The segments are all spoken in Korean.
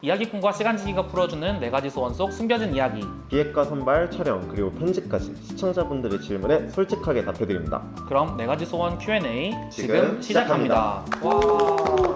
이야기꾼과 시간지기가 풀어주는 4가지 소원 속 숨겨진 이야기. 기획과 선발, 촬영, 그리고 편집까지 시청자분들의 질문에 솔직하게 답해드립니다. 그럼 4가지 소원 Q&A 지금 시작합니다. 와.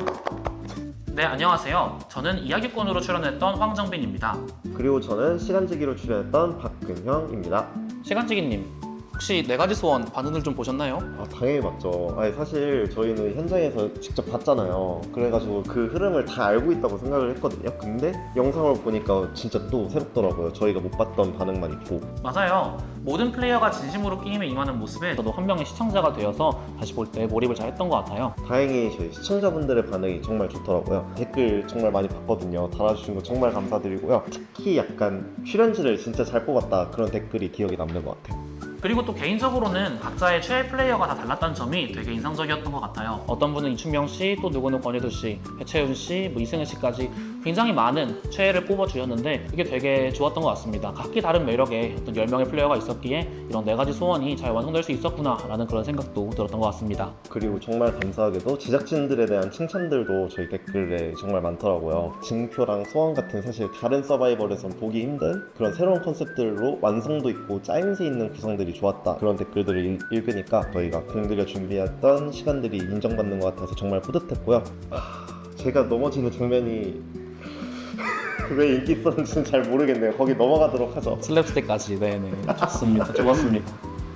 네, 안녕하세요. 저는 이야기꾼으로 출연했던 황정빈입니다. 그리고 저는 시간지기로 출연했던 박근형입니다. 시간지기님, 혹시 4가지 소원 반응을 좀 보셨나요? 당연히 맞죠. 사실 저희는 현장에서 직접 봤잖아요. 그래가지고 그 흐름을 다 알고 있다고 생각을 했거든요. 근데 영상을 보니까 진짜 또 새롭더라고요. 저희가 못 봤던 반응만 있고. 맞아요. 모든 플레이어가 진심으로 게임에 임하는 모습에 저도 한 명의 시청자가 되어서 다시 볼 때 몰입을 잘 했던 것 같아요. 다행히 저희 시청자분들의 반응이 정말 좋더라고요. 댓글 정말 많이 봤거든요. 달아주신 거 정말 감사드리고요. 특히 약간 출연진을 진짜 잘 뽑았다, 그런 댓글이 기억에 남는 것 같아요. 그리고 또 개인적으로는 각자의 최애 플레이어가 다 달랐다는 점이 되게 인상적이었던 것 같아요. 어떤 분은 이춘명 씨, 또 누구는 권혜도 씨, 배채윤 씨, 이승은 씨까지 굉장히 많은 최애를 뽑아주셨는데 이게 되게 좋았던 것 같습니다. 각기 다른 매력의 어떤 10명의 플레이어가 있었기에 이런 4가지 소원이 잘 완성될 수 있었구나 라는 그런 생각도 들었던 것 같습니다. 그리고 정말 감사하게도 제작진들에 대한 칭찬들도 저희 댓글에 정말 많더라고요. 징표랑 소원 같은 사실 다른 서바이벌에선 보기 힘든 그런 새로운 컨셉들로 완성도 있고 짜임새 있는 구성들이 좋았다, 그런 댓글들을 읽으니까 저희가 공들여 준비했던 시간들이 인정받는 것 같아서 정말 뿌듯했고요. 제가 넘어지는 장면이 왜 인기 있었는지는 잘 모르겠네요. 거기 넘어가도록 하죠. 슬랩스틱까지. 네네, 좋습니다. 좋았습니다.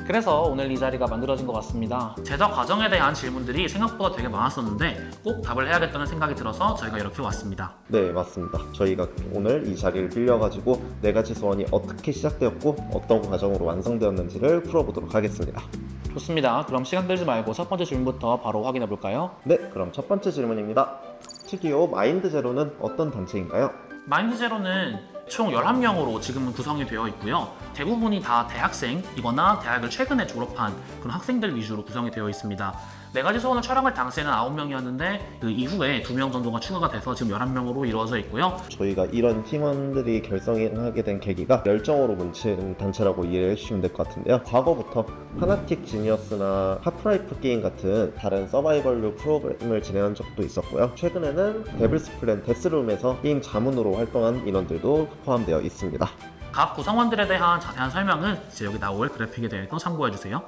그래서 오늘 이 자리가 만들어진 것 같습니다. 제작 과정에 대한 질문들이 생각보다 되게 많았었는데 꼭 답을 해야겠다는 생각이 들어서 저희가 이렇게 왔습니다. 네, 맞습니다. 저희가 오늘 이 자리를 빌려가지고 4가지 소원이 어떻게 시작되었고 어떤 과정으로 완성되었는지를 풀어보도록 하겠습니다. 좋습니다. 그럼 시간 끌지 말고 첫 번째 질문부터 바로 확인해 볼까요? 네, 그럼 첫 번째 질문입니다. 특이호 마인드 제로는 어떤 단체인가요? 마인드 제로는 총 11명으로 지금은 구성이 되어 있고요. 대부분이 다 대학생이거나 대학을 최근에 졸업한 그런 학생들 위주로 구성이 되어 있습니다. 4가지 소원을 촬영할 당시에는 9명이었는데 그 이후에 2명 정도가 추가가 돼서 지금 11명으로 이루어져 있고요. 저희가 이런 팀원들이 결성하게 된 계기가 열정으로 뭉친 단체라고 이해해 주시면 될 것 같은데요. 과거부터 파나틱 지니어스나 하프라이프 게임 같은 다른 서바이벌류 프로그램을 진행한 적도 있었고요. 최근에는 데블스 플랜 데스룸에서 게임 자문으로 활동한 인원들도 포함되어 있습니다. 각 구성원들에 대한 자세한 설명은 이제 여기 나올 그래픽에 대해서 참고해주세요.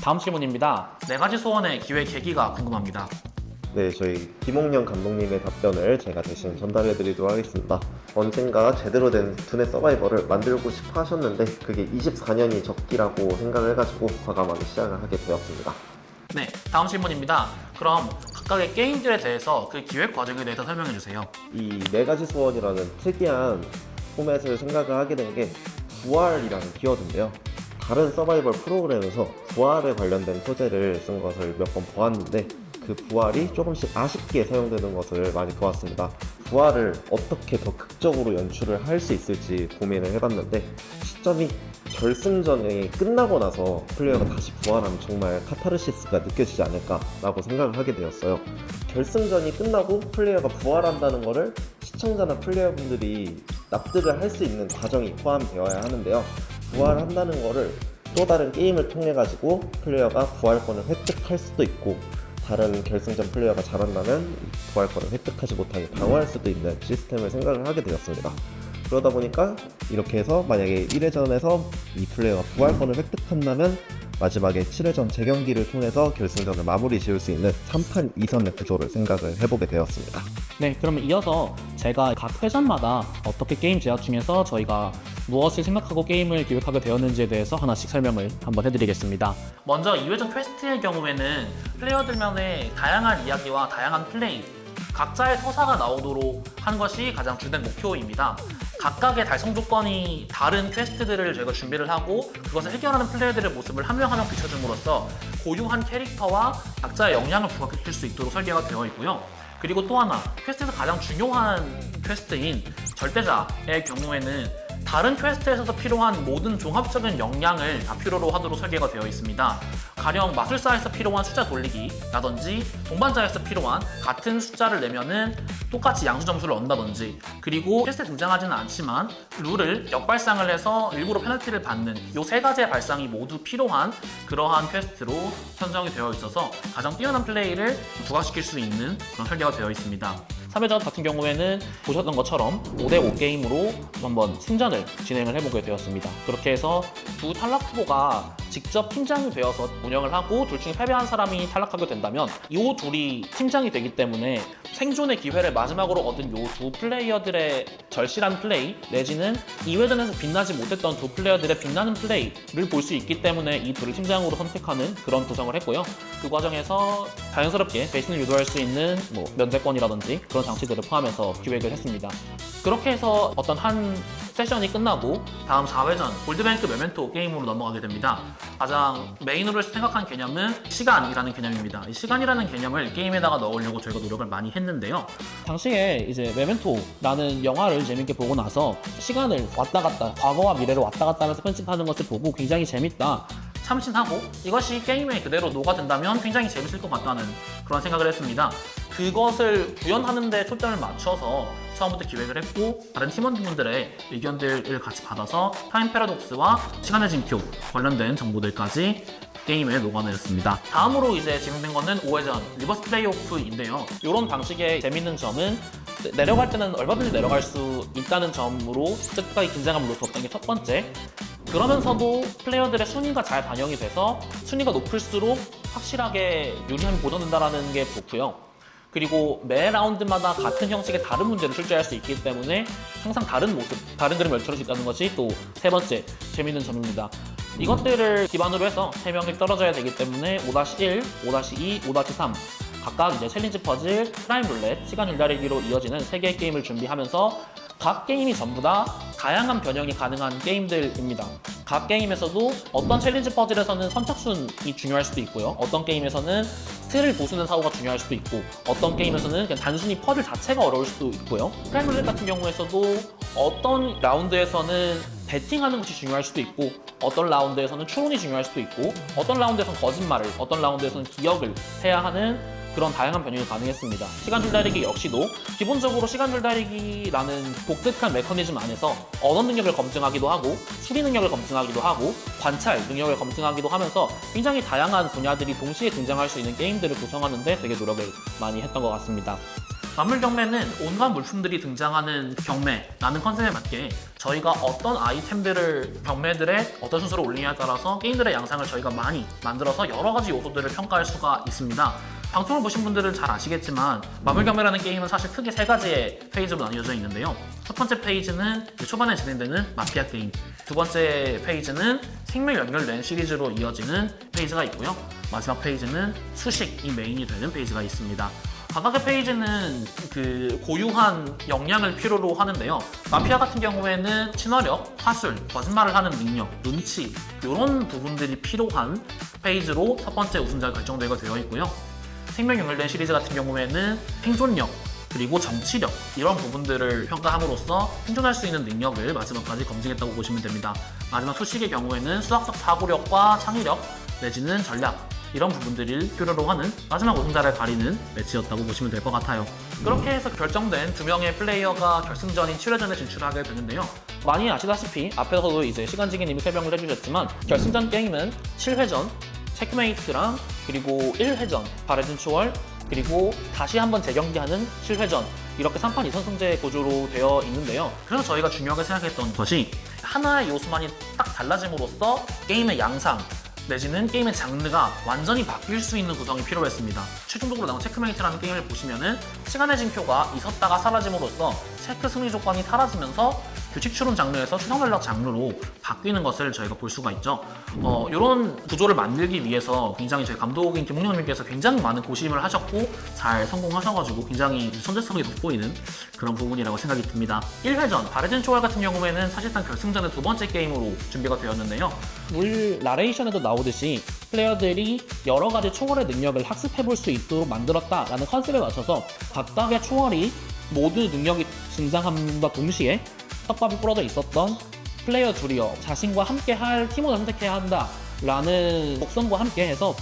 다음 질문입니다. 4가지 소원의 기획 계기가 궁금합니다. 네, 저희 김홍영 감독님의 답변을 제가 대신 전달해드리도록 하겠습니다. 언젠가 제대로 된 두뇌 서바이벌을 만들고 싶어 하셨는데 그게 24년이 적기라고 생각을 해가지고 과감하게 시작을 하게 되었습니다. 네, 다음 질문입니다. 그럼 각각의 게임들에 대해서 그 기획 과정에 대해서 설명해주세요. 이 4가지 소원이라는 특이한 포맷을 생각을 하게 된 게 부활이라는 키워드인데요. 다른 서바이벌 프로그램에서 부활에 관련된 소재를 쓴 것을 몇 번 보았는데 그 부활이 조금씩 아쉽게 사용되는 것을 많이 보았습니다. 부활을 어떻게 더 극적으로 연출을 할 수 있을지 고민을 해봤는데 시점이 결승전이 끝나고 나서 플레이어가 다시 부활하면 정말 카타르시스가 느껴지지 않을까라고 생각을 하게 되었어요. 결승전이 끝나고 플레이어가 부활한다는 것을 시청자나 플레이어분들이 납득을 할 수 있는 과정이 포함되어야 하는데요. 부활한다는 것을 또 다른 게임을 통해 가지고 플레이어가 부활권을 획득할 수도 있고 다른 결승전 플레이어가 잘한다면 부활권을 획득하지 못하게 방어할 수도 있는 시스템을 생각을 하게 되었습니다. 그러다 보니까 이렇게 해서 만약에 1회전에서 이 플레이어가 부활권을 획득한다면 마지막에 7회전 재경기를 통해서 결승전을 마무리 지을 수 있는 3판 2선의 구조를 생각을 해보게 되었습니다. 네, 그러면 이어서 제가 각 회전마다 어떻게 게임 제작 중에서 저희가 무엇을 생각하고 게임을 기획하게 되었는지에 대해서 하나씩 설명을 한번 해드리겠습니다. 먼저 2회전 퀘스트의 경우에는 플레이어들만의 다양한 이야기와 다양한 플레이, 각자의 서사가 나오도록 하는 것이 가장 주된 목표입니다. 각각의 달성 조건이 다른 퀘스트들을 저희가 준비를 하고 그것을 해결하는 플레이어들의 모습을 한 명 한 명 비춰줌으로써 고유한 캐릭터와 각자의 역량을 부각시킬 수 있도록 설계가 되어 있고요. 그리고 또 하나, 퀘스트에서 가장 중요한 퀘스트인 절대자의 경우에는 다른 퀘스트에서도 필요한 모든 종합적인 역량을 다 필요로 하도록 설계가 되어 있습니다. 가령 마술사에서 필요한 숫자 돌리기라든지 동반자에서 필요한 같은 숫자를 내면은 똑같이 양수 점수를 얻는다든지, 그리고 퀘스트에 등장하지는 않지만 룰을 역발상을 해서 일부러 페널티를 받는 이 세 가지의 발상이 모두 필요한 그러한 퀘스트로 선정이 되어 있어서 가장 뛰어난 플레이를 부각시킬 수 있는 그런 설계가 되어 있습니다. 3회전 같은 경우에는 보셨던 것처럼 5대5 게임으로 한번 승전을 진행을 해보게 되었습니다. 그렇게 해서 두 탈락 후보가 직접 팀장이 되어서 운영을 하고 둘 중에 패배한 사람이 탈락하게 된다면 이 둘이 팀장이 되기 때문에 생존의 기회를 마지막으로 얻은 이 두 플레이어들의 절실한 플레이 내지는 2회전에서 빛나지 못했던 두 플레이어들의 빛나는 플레이를 볼 수 있기 때문에 이 둘을 팀장으로 선택하는 그런 구성을 했고요. 그 과정에서 자연스럽게 배신을 유도할 수 있는 면제권이라든지 그런 장치들을 포함해서 기획을 했습니다. 그렇게 해서 어떤 한 세션이 끝나고 다음 4회전 골드뱅크 메멘토 게임으로 넘어가게 됩니다. 가장 메인으로 생각한 개념은 시간이라는 개념입니다. 이 시간이라는 개념을 게임에다가 넣으려고 저희가 노력을 많이 했는데요. 당시에 이제 메멘토라는 영화를 재밌게 보고 나서 시간을 왔다 갔다, 과거와 미래를 왔다 갔다 하면서 편집하는 것을 보고 굉장히 재밌다, 참신하고 이것이 게임에 그대로 녹아든다면 굉장히 재밌을 것 같다는 그런 생각을 했습니다. 그것을 구현하는 데 초점을 맞춰서 처음부터 기획을 했고, 다른 팀원분들의 의견들을 같이 받아서 타임 패러독스와 시간의 징표 관련된 정보들까지 게임에 녹아내렸습니다. 다음으로 이제 진행된 거는 5회전 리버스 플레이오프인데요. 이런 방식의 재밌는 점은 내려갈 때는 얼마든지 내려갈 수 있다는 점으로 끝까지 긴장감을 놓을 수 없다는 게 첫 번째. 그러면서도 플레이어들의 순위가 잘 반영이 돼서 순위가 높을수록 확실하게 유리함이 보존된다는 게 좋고요. 그리고 매 라운드마다 같은 형식의 다른 문제를 출제할 수 있기 때문에 항상 다른 모습, 다른 그림을 펼쳐줄 수 있다는 것이 또 세 번째 재밌는 점입니다. 이것들을 기반으로 해서 3명이 떨어져야 되기 때문에 5-1, 5-2, 5-3 각각 이제 챌린지 퍼즐, 프라임 룰렛, 시간 줄다리기로 이어지는 3개의 게임을 준비하면서 각 게임이 전부 다 다양한 변형이 가능한 게임들입니다. 각 게임에서도 어떤 챌린지 퍼즐에서는 선착순이 중요할 수도 있고요. 어떤 게임에서는 틀을 부수는 사고가 중요할 수도 있고, 어떤 게임에서는 그냥 단순히 퍼즐 자체가 어려울 수도 있고요. 프라임 룰렛 같은 경우에서도 어떤 라운드에서는 배팅하는 것이 중요할 수도 있고, 어떤 라운드에서는 추론이 중요할 수도 있고, 어떤 라운드에서는 거짓말을, 어떤 라운드에서는 기억을 해야 하는 그런 다양한 변형이 가능했습니다. 시간 줄다리기 역시도 기본적으로 시간 줄다리기라는 독특한 메커니즘 안에서 언어 능력을 검증하기도 하고, 수리 능력을 검증하기도 하고, 관찰 능력을 검증하기도 하면서 굉장히 다양한 분야들이 동시에 등장할 수 있는 게임들을 구성하는데 되게 노력을 많이 했던 것 같습니다. 만물 경매는 온갖 물품들이 등장하는 경매라는 컨셉에 맞게 저희가 어떤 아이템들을 경매들의 어떤 순서로 올리냐에 따라서 게임들의 양상을 저희가 많이 만들어서 여러 가지 요소들을 평가할 수가 있습니다. 방송을 보신 분들은 잘 아시겠지만 만물 경매라는 게임은 사실 크게 3가지의 페이지로 나뉘어져 있는데요. 첫 번째 페이지는 초반에 진행되는 마피아 게임, 두 번째 페이지는 생명 연결된 시리즈로 이어지는 페이지가 있고요. 마지막 페이지는 수식이 메인이 되는 페이지가 있습니다. 각각의 페이지는 그 고유한 역량을 필요로 하는데요. 마피아 같은 경우에는 친화력, 화술, 거짓말을 하는 능력, 눈치 이런 부분들이 필요한 페이지로 첫 번째 우승자가 결정되게 되어 있고요. 생명 연결된 시리즈 같은 경우에는 생존력, 그리고 정치력 이런 부분들을 평가함으로써 생존할 수 있는 능력을 마지막까지 검증했다고 보시면 됩니다. 마지막 수식의 경우에는 수학적 사고력과 창의력 내지는 전략 이런 부분들을 필요로 하는 마지막 우승자를 가리는 매치였다고 보시면 될 것 같아요. 그렇게 해서 결정된 2명의 플레이어가 결승전인 7회전에 진출하게 되는데요. 많이 아시다시피 앞에서도 이제 시간지기님이 설명을 해주셨지만 결승전 게임은 7회전 체크메이트랑 그리고 1회전 바레진 초월 그리고 다시 한번 재경기하는 7회전 이렇게 3판 2선승제 구조로 되어 있는데요. 그래서 저희가 중요하게 생각했던 것이 하나의 요소만이 딱 달라짐으로써 게임의 양상 내지는 게임의 장르가 완전히 바뀔 수 있는 구성이 필요했습니다. 최종적으로 나온 체크메이트라는 게임을 보시면은 시간의 징표가 있었다가 사라짐으로써 체크 승리 조건이 사라지면서 규칙 추론 장르에서 추정 전략 장르로 바뀌는 것을 저희가 볼 수가 있죠. 이런 구조를 만들기 위해서 굉장히 저희 감독인 김홍영님께서 굉장히 많은 고심을 하셨고 잘 성공하셔가지고 굉장히 천재성이 돋보이는 그런 부분이라고 생각이 듭니다. 1회전 바레진 초월 같은 경우에는 사실상 결승전의 두 번째 게임으로 준비가 되었는데요. 물 나레이션에도 나오듯이 플레이어들이 여러 가지 초월의 능력을 학습해볼 수 있도록 만들었다라는 컨셉에 맞춰서 각각의 초월이 모두 능력이 등장함과 동시에 떡밥이 부러져 있었던 플레이어 둘이요 자신과 함께 할 팀원을 선택해야 한다 라는 곡선과 함께 해서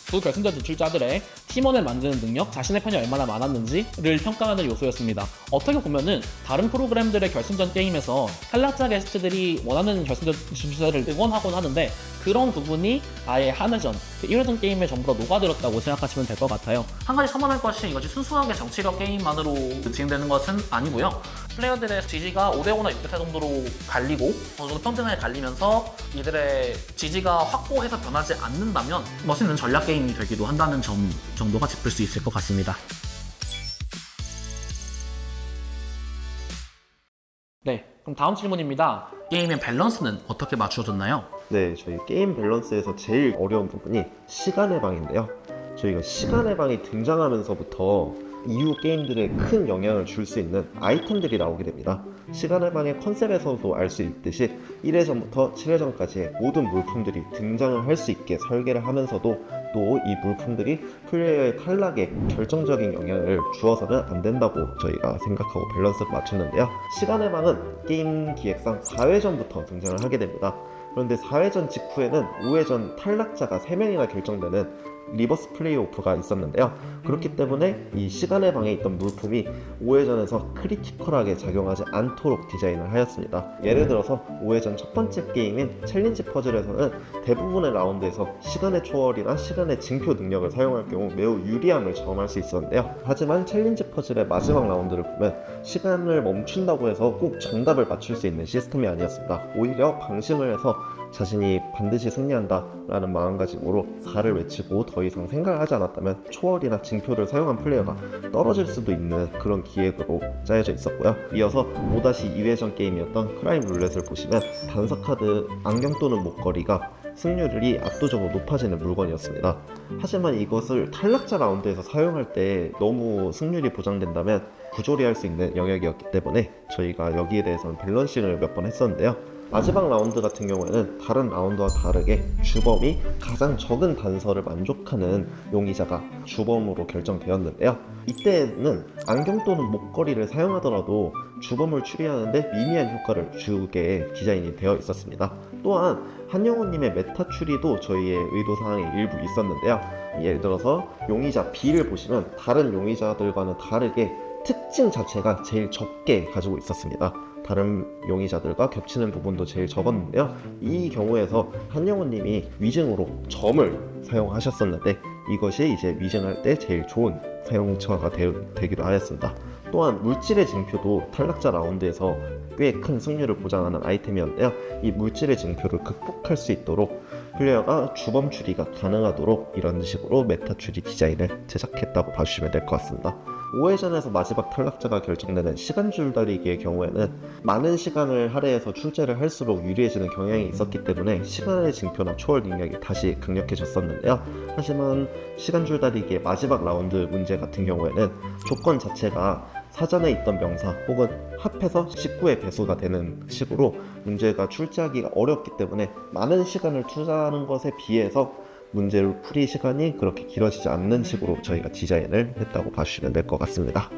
두 결승전 진출자들의 팀원을 만드는 능력, 자신의 편이 얼마나 많았는지를 평가하는 요소였습니다. 어떻게 보면은 다른 프로그램들의 결승전 게임에서 탈락자 게스트들이 원하는 결승전 진출자를 응원하곤 하는데 그런 부분이 아예 한회전, 1회전 게임에 전부 다 녹아들었다고 생각하시면 될 것 같아요. 한 가지 첨언할 것이 이것이 순수하게 정치력 게임만으로 진행되는 것은 아니고요. 플레이어들의 지지가 5대5나 6대4 정도로 갈리고 어느 정도 평등하게 갈리면서 이들의 지지가 확고해서 변하지 않는다면 멋있는 전략 게임이 되기도 한다는 점 정도가 짚을 수 있을 것 같습니다. 네, 그럼 다음 질문입니다. 게임의 밸런스는 어떻게 맞추어졌나요? 네, 저희 게임 밸런스에서 제일 어려운 부분이 시간의 방인데요. 저희가 시간의 방이 등장하면서부터 이후 게임들에 큰 영향을 줄 수 있는 아이템들이 나오게 됩니다. 시간의 방의 컨셉에서도 알 수 있듯이 1회전부터 7회전까지의 모든 물품들이 등장을 할 수 있게 설계를 하면서도 또 이 물품들이 플레이어의 탈락에 결정적인 영향을 주어서는 안 된다고 저희가 생각하고 밸런스를 맞췄는데요. 시간의 방은 게임 기획상 4회전부터 등장을 하게 됩니다. 그런데 4회전 직후에는 5회전 탈락자가 3명이나 결정되는 리버스 플레이오프가 있었는데요. 그렇기 때문에 이 시간의 방에 있던 물품이 5회전에서 크리티컬하게 작용하지 않도록 디자인을 하였습니다. 예를 들어서 5회전 첫 번째 게임인 챌린지 퍼즐에서는 대부분의 라운드에서 시간의 초월이나 시간의 징표 능력을 사용할 경우 매우 유리함을 경험할 수 있었는데요. 하지만 챌린지 퍼즐의 마지막 라운드를 보면 시간을 멈춘다고 해서 꼭 정답을 맞출 수 있는 시스템이 아니었습니다. 오히려 방심을 해서 자신이 반드시 승리한다 라는 마음가짐으로 4를 외치고 더 이상 생각을 하지 않았다면 초월이나 징표를 사용한 플레이어가 떨어질 수도 있는 그런 기획으로 짜여져 있었고요. 이어서 5-2회전 게임이었던 크라임 룰렛을 보시면 단서 카드, 안경 또는 목걸이가 승률이 압도적으로 높아지는 물건이었습니다. 하지만 이것을 탈락자 라운드에서 사용할 때 너무 승률이 보장된다면 부조리할 수 있는 영역이었기 때문에 저희가 여기에 대해서는 밸런싱을 몇 번 했었는데요. 마지막 라운드 같은 경우에는 다른 라운드와 다르게 주범이 가장 적은 단서를 만족하는 용의자가 주범으로 결정되었는데요. 이때는 안경 또는 목걸이를 사용하더라도 주범을 추리하는데 미미한 효과를 주게 디자인이 되어 있었습니다. 또한 한영호님의 메타 추리도 저희의 의도사항에 일부 있었는데요. 예를 들어서 용의자 B를 보시면 다른 용의자들과는 다르게 특징 자체가 제일 적게 가지고 있었습니다. 다른 용의자들과 겹치는 부분도 제일 적었는데요. 이 경우에서 한영호님이 위증으로 점을 사용하셨었는데 이것이 이제 위증할 때 제일 좋은 사용처가 되기도 하였습니다. 또한 물질의 징표도 탈락자 라운드에서 꽤 큰 승률을 보장하는 아이템이었는데요. 이 물질의 징표를 극복할 수 있도록 플레이어가 주범 추리가 가능하도록 이런 식으로 메타 추리 디자인을 제작했다고 봐주시면 될 것 같습니다. 5회전에서 마지막 탈락자가 결정되는 시간 줄다리기의 경우에는 많은 시간을 할애해서 출제를 할수록 유리해지는 경향이 있었기 때문에 시간의 징표나 초월 능력이 다시 강력해졌었는데요. 하지만 시간 줄다리기의 마지막 라운드 문제 같은 경우에는 조건 자체가 사전에 있던 명사 혹은 합해서 19의 배수가 되는 식으로 문제가 출제하기가 어렵기 때문에 많은 시간을 투자하는 것에 비해서 문제를 풀이 시간이 그렇게 길어지지 않는 식으로 저희가 디자인을 했다고 봐주시면 될 것 같습니다.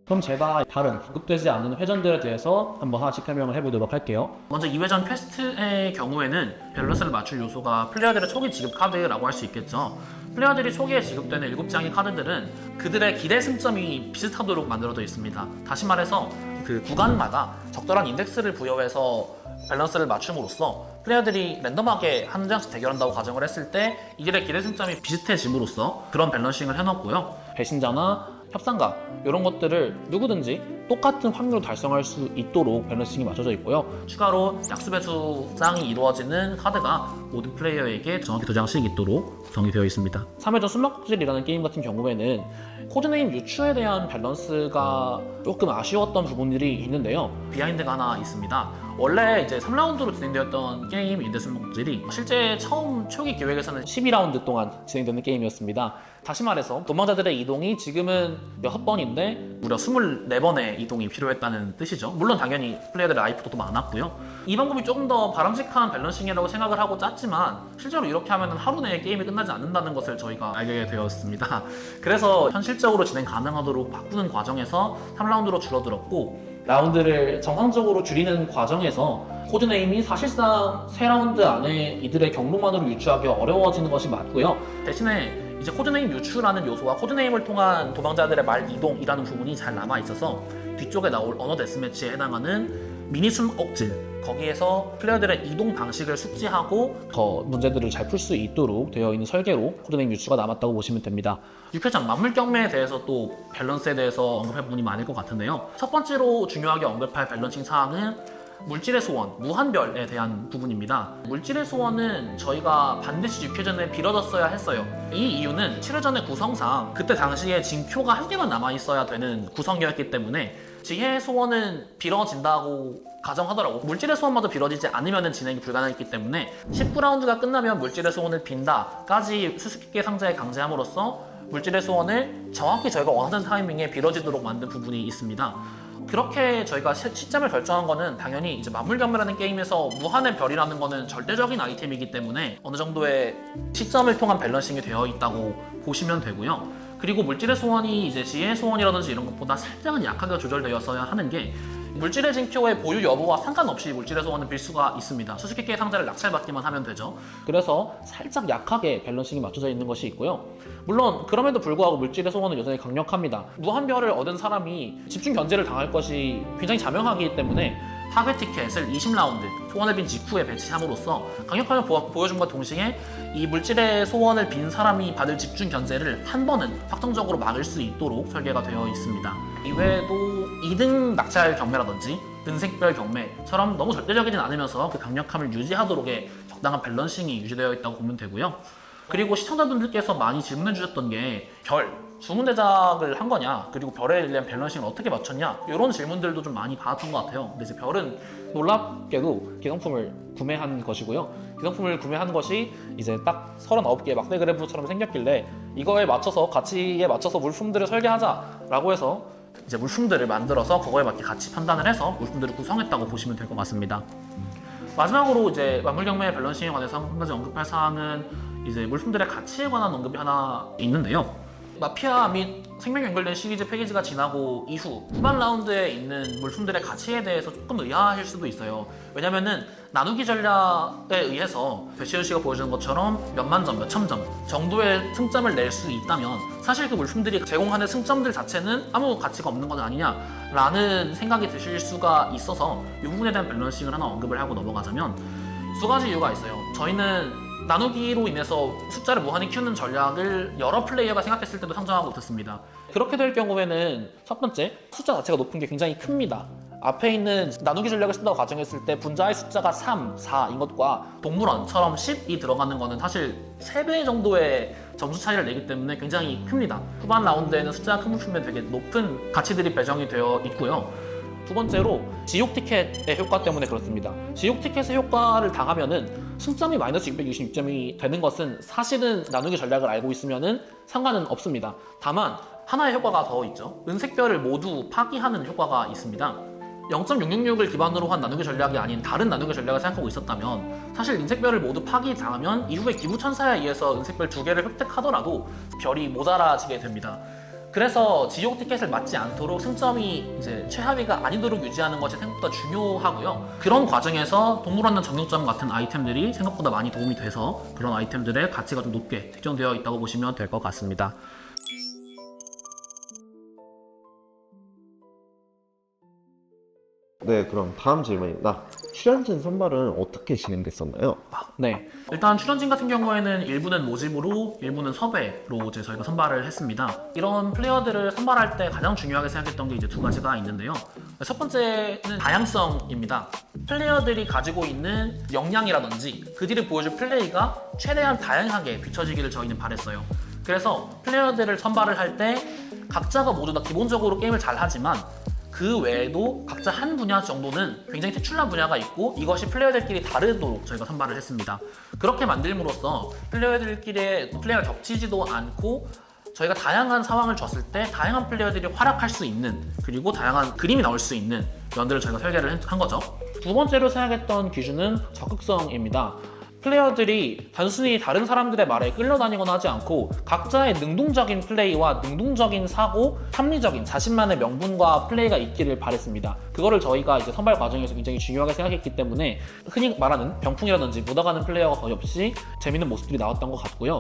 그럼 제가 다른 구급되지 않는 회전들에 대해서 한번 하나씩 설명을 해보도록 할게요. 먼저 2회전 퀘스트의 경우에는 밸런스를 맞출 요소가 플레이어들의 초기 지급 카드라고 할 수 있겠죠. 플레이어들이 초기에 지급되는 7장의 카드들은 그들의 기대 승점이 비슷하도록 만들어져 있습니다. 다시 말해서 그 구간마다 적절한 인덱스를 부여해서 밸런스를 맞춤으로써 플레이어들이 랜덤하게 한 장씩 대결한다고 가정을 했을 때 이들의 기대 승점이 비슷해짐으로써 그런 밸런싱을 해놨고요. 배신자나 협상가 이런 것들을 누구든지 똑같은 확률로 달성할 수 있도록 밸런싱이 맞춰져 있고요. 추가로 약수배수장이 이루어지는 카드가 모든 플레이어에게 정확히 도장할 수 있도록 구성이 되어 있습니다. 3회전 숨막질이라는 게임 같은 경우에는 코드네임 유추에 대한 밸런스가 조금 아쉬웠던 부분들이 있는데요. 비하인드가 하나 있습니다. 원래 이제 3라운드로 진행되었던 게임 인데스목질이 실제 처음 초기 기획에서는 12라운드 동안 진행되는 게임이었습니다. 다시 말해서 도망자들의 이동이 지금은 6번인데 무려 24번의 이동이 필요했다는 뜻이죠. 물론 당연히 플레이어들의 라이프도 많았고요. 이 방법이 조금 더 바람직한 밸런싱이라고 생각을 하고 짰지만 실제로 이렇게 하면 하루 내에 게임이 끝나지 않는다는 것을 저희가 알게 되었습니다. 그래서 현실적으로 진행 가능하도록 바꾸는 과정에서 3라운드로 줄어들었고 라운드를 정상적으로 줄이는 과정에서 코드네임이 사실상 3라운드 안에 이들의 경로만으로 유추하기 어려워지는 것이 맞고요. 대신에 이제 코드네임 유추라는 요소와 코드네임을 통한 도망자들의 말 이동이라는 부분이 잘 남아있어서 뒤쪽에 나올 언어 데스매치에 해당하는 미니숨 억질, 거기에서 플레이어들의 이동 방식을 숙지하고 더 문제들을 잘 풀 수 있도록 되어 있는 설계로 코드네임 유추가 남았다고 보시면 됩니다. 6회장 만물 경매에 대해서 또 밸런스에 대해서 언급할 부분이 많을 것 같은데요. 첫 번째로 중요하게 언급할 밸런싱 사항은 물질의 소원, 무한별에 대한 부분입니다. 물질의 소원은 저희가 반드시 6회 전에 빌어졌어야 했어요. 이 이유는 7회 전의 구성상 그때 당시에 징표가 한 개만 남아있어야 되는 구성이었기 때문에 지혜의 소원은 빌어진다고 가정하더라고. 물질의 소원마저 빌어지지 않으면 진행이 불가능했기 때문에 19라운드가 끝나면 물질의 소원을 빈다까지 수수께끼 상자에 강제함으로써 물질의 소원을 정확히 저희가 원하는 타이밍에 빌어지도록 만든 부분이 있습니다. 그렇게 저희가 시점을 결정한 거는 당연히 이제 만물경매라는 게임에서 무한의 별이라는 거는 절대적인 아이템이기 때문에 어느 정도의 시점을 통한 밸런싱이 되어 있다고 보시면 되고요. 그리고 물질의 소원이 이제 지혜의 소원이라든지 이런 것보다 살짝은 약하게 조절되었어야 하는 게 물질의 징표의 보유 여부와 상관없이 물질의 소원은 빌 수가 있습니다. 수수께끼의 상자를 낙찰받기만 하면 되죠. 그래서 살짝 약하게 밸런싱이 맞춰져 있는 것이 있고요. 물론 그럼에도 불구하고 물질의 소원은 여전히 강력합니다. 무한별을 얻은 사람이 집중 견제를 당할 것이 굉장히 자명하기 때문에 파괴 티켓을 20라운드 소원을 빈 직후에 배치함으로써 강력함을 보여줌과 동시에 이 물질의 소원을 빈 사람이 받을 집중 견제를 한 번은 확정적으로 막을 수 있도록 설계가 되어 있습니다. 이외에도 2등 낙찰 경매라든지 은색별 경매처럼 너무 절대적이진 않으면서 그 강력함을 유지하도록의 적당한 밸런싱이 유지되어 있다고 보면 되고요. 그리고 시청자분들께서 많이 질문해 주셨던 게 주문 제작을 한 거냐, 그리고 별에 대한 밸런싱을 어떻게 맞췄냐, 이런 질문들도 좀 많이 받았던 것 같아요. 근데 이제 별은 놀랍게도 기성품을 구매한 것이고요. 기성품을 구매한 것이 이제 딱 39개의 막대 그래프처럼 생겼길래 이거에 맞춰서 가치에 맞춰서 물품들을 설계하자라고 해서 이제 물품들을 만들어서 그거에 맞게 가치 판단을 해서 물품들을 구성했다고 보시면 될 것 같습니다. 마지막으로 이제 만물경매의 밸런싱에 관해서 한 가지 언급할 사항은 이제 물품들의 가치에 관한 언급이 하나 있는데요. 마피아 및 생명 연결된 시리즈 패키지가 지나고 이후 후반 라운드에 있는 물품들의 가치에 대해서 조금 의아하실 수도 있어요. 왜냐면은 나누기 전략에 의해서 배시현 씨가 보여주는 것처럼 몇만 점, 몇천 점 정도의 승점을 낼 수 있다면 사실 그 물품들이 제공하는 승점들 자체는 아무 가치가 없는 건 아니냐라는 생각이 드실 수가 있어서 이 부분에 대한 밸런싱을 하나 언급을 하고 넘어가자면 두 가지 이유가 있어요. 저희는 나누기로 인해서 숫자를 무한히 키우는 전략을 여러 플레이어가 생각했을 때도 상정하고 있었습니다. 그렇게 될 경우에는 첫 번째, 숫자 자체가 높은 게 굉장히 큽니다. 앞에 있는 나누기 전략을 쓴다고 가정했을 때 분자의 숫자가 3, 4인 것과 동물원처럼 10이 들어가는 거는 사실 3배 정도의 점수 차이를 내기 때문에 굉장히 큽니다. 후반 라운드에는 숫자가 큰 물품에 되게 높은 가치들이 배정이 되어 있고요. 두 번째로 지옥 티켓의 효과 때문에 그렇습니다. 지옥 티켓의 효과를 당하면은 승점이 마이너스 666점이 되는 것은 사실은 나누기 전략을 알고 있으면은 상관은 없습니다. 다만 하나의 효과가 더 있죠. 은색별을 모두 파기하는 효과가 있습니다. 0.666을 기반으로 한 나누기 전략이 아닌 다른 나누기 전략을 생각하고 있었다면 사실 은색별을 모두 파기당하면 이후에 기부천사에 의해서 은색별 2개를 획득하더라도 별이 모자라지게 됩니다. 그래서 지옥 티켓을 맞지 않도록 승점이 이제 최하위가 아니도록 유지하는 것이 생각보다 중요하고요. 그런 과정에서 동물원전 정육점 같은 아이템들이 생각보다 많이 도움이 돼서 그런 아이템들의 가치가 좀 높게 책정되어 있다고 보시면 될 것 같습니다. 네, 그럼 다음 질문입니다. 출연진 선발은 어떻게 진행됐었나요? 네, 일단 출연진 같은 경우에는 일부는 모집으로, 일부는 섭외로 이제 저희가 선발을 했습니다. 이런 플레이어들을 선발할 때 가장 중요하게 생각했던 게 이제 두 가지가 있는데요. 첫 번째는 다양성입니다. 플레이어들이 가지고 있는 역량이라든지 그들이 보여줄 플레이가 최대한 다양하게 비춰지기를 저희는 바랬어요. 그래서 플레이어들을 선발을 할 때 각자가 모두 다 기본적으로 게임을 잘 하지만 그 외에도 각자 한 분야 정도는 굉장히 특출난 분야가 있고 이것이 플레이어들끼리 다르도록 저희가 선발을 했습니다. 그렇게 만들므로써 플레이어들끼리의 플레이가 겹치지도 않고 저희가 다양한 상황을 줬을 때 다양한 플레이어들이 활약할 수 있는 그리고 다양한 그림이 나올 수 있는 면들을 저희가 설계를 한 거죠. 두 번째로 생각했던 기준은 적극성입니다. 플레이어들이 단순히 다른 사람들의 말에 끌려다니거나 하지 않고 각자의 능동적인 플레이와 능동적인 사고, 합리적인 자신만의 명분과 플레이가 있기를 바랬습니다. 그거를 저희가 이제 선발 과정에서 굉장히 중요하게 생각했기 때문에 흔히 말하는 병풍이라든지 묻어가는 플레이어가 거의 없이 재밌는 모습들이 나왔던 것 같고요.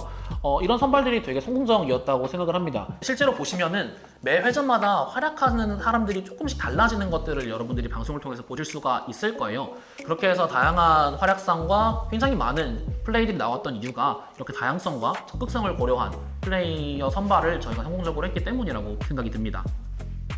이런 선발들이 되게 성공적이었다고 생각을 합니다. 실제로 보시면은 매 회전마다 활약하는 사람들이 조금씩 달라지는 것들을 여러분들이 방송을 통해서 보실 수가 있을 거예요. 그렇게 해서 다양한 활약상과 굉장히 많은 플레이들이 나왔던 이유가 이렇게 다양성과 적극성을 고려한 플레이어 선발을 저희가 성공적으로 했기 때문이라고 생각이 듭니다.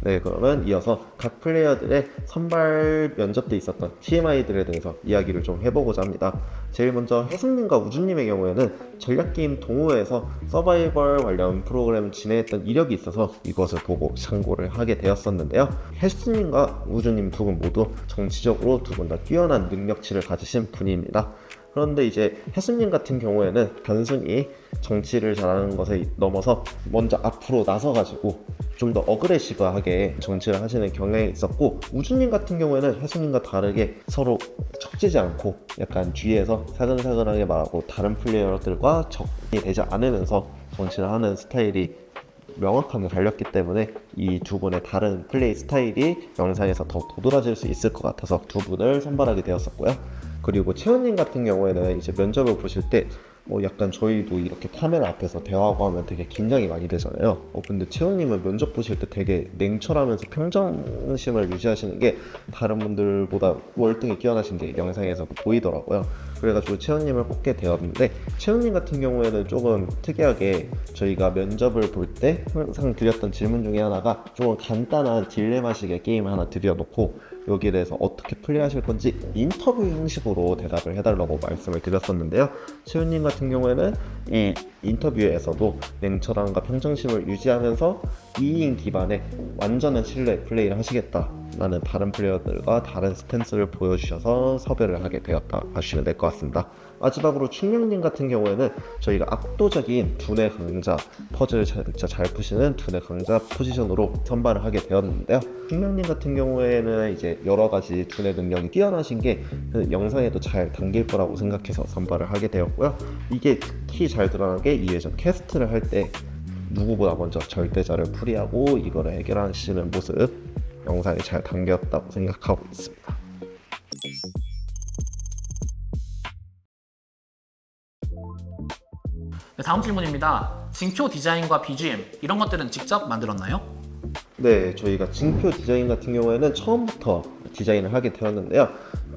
네, 그러면 이어서 각 플레이어들의 선발 면접 때 있었던 TMI들에 대해서 이야기를 좀 해보고자 합니다. 제일 먼저 혜승님과 우주님의 경우에는 전략게임 동호회에서 서바이벌 관련 프로그램을 진행했던 이력이 있어서 이것을 보고 참고를 하게 되었었는데요. 혜승님과 우주님 두 분 모두 정치적으로 두 분 다 뛰어난 능력치를 가지신 분입니다. 그런데 이제 혜수님 같은 경우에는 단순히 정치를 잘하는 것에 넘어서 먼저 앞으로 나서가지고 좀 더 어그레시브하게 정치를 하시는 경향이 있었고, 우주님 같은 경우에는 혜수님과 다르게 서로 척지지 않고 약간 뒤에서 사근사근하게 말하고 다른 플레이어들과 적이 되지 않으면서 정치를 하는 스타일이 명확하게 갈렸기 때문에 이 두 분의 다른 플레이 스타일이 영상에서 더 도드라질 수 있을 것 같아서 두 분을 선발하게 되었었고요. 그리고 채원님 같은 경우에는 이제 면접을 보실 때 약간 저희도 이렇게 카메라 앞에서 대화하고 하면 되게 긴장이 많이 되잖아요. 근데 채원님은 면접 보실 때 되게 냉철하면서 평정심을 유지하시는 게 다른 분들보다 월등히 뛰어나신 게 영상에서 보이더라고요. 그래가지고 채원님을 뽑게 되었는데, 채원님 같은 경우에는 조금 특이하게 저희가 면접을 볼 때 항상 드렸던 질문 중에 하나가 조금 간단한 딜레마식의 게임을 하나 드려놓고 여기에 대해서 어떻게 플레이하실 건지 인터뷰 형식으로 대답을 해달라고 말씀을 드렸었는데요. 채훈님 같은 경우에는 이 인터뷰에서도 냉철함과 평정심을 유지하면서 2인 기반의 완전한 신뢰 플레이를 하시겠다라는 다른 플레이어들과 다른 스탠스를 보여주셔서 섭외를 하게 되었다 하시면 될 것 같습니다. 마지막으로 충명님 같은 경우에는 저희가 압도적인 두뇌 강자, 퍼즐을 진짜 잘 푸시는 두뇌 강자 포지션으로 선발을 하게 되었는데요. 충명님 같은 경우에는 이제 여러 가지 두뇌 능력이 뛰어나신 게 영상에도 잘 담길 거라고 생각해서 선발을 하게 되었고요. 이게 특히 잘 드러나게 이회전 캐스트를 할 때 누구보다 먼저 절대자를 풀이하고 이거를 해결하시는 모습 영상에 잘 담겼다고 생각하고 있습니다. 네, 다음 질문입니다. 징표 디자인과 BGM 이런 것들은 직접 만들었나요? 네, 저희가 징표 디자인 같은 경우에는 처음부터 디자인을 하게 되었는데요.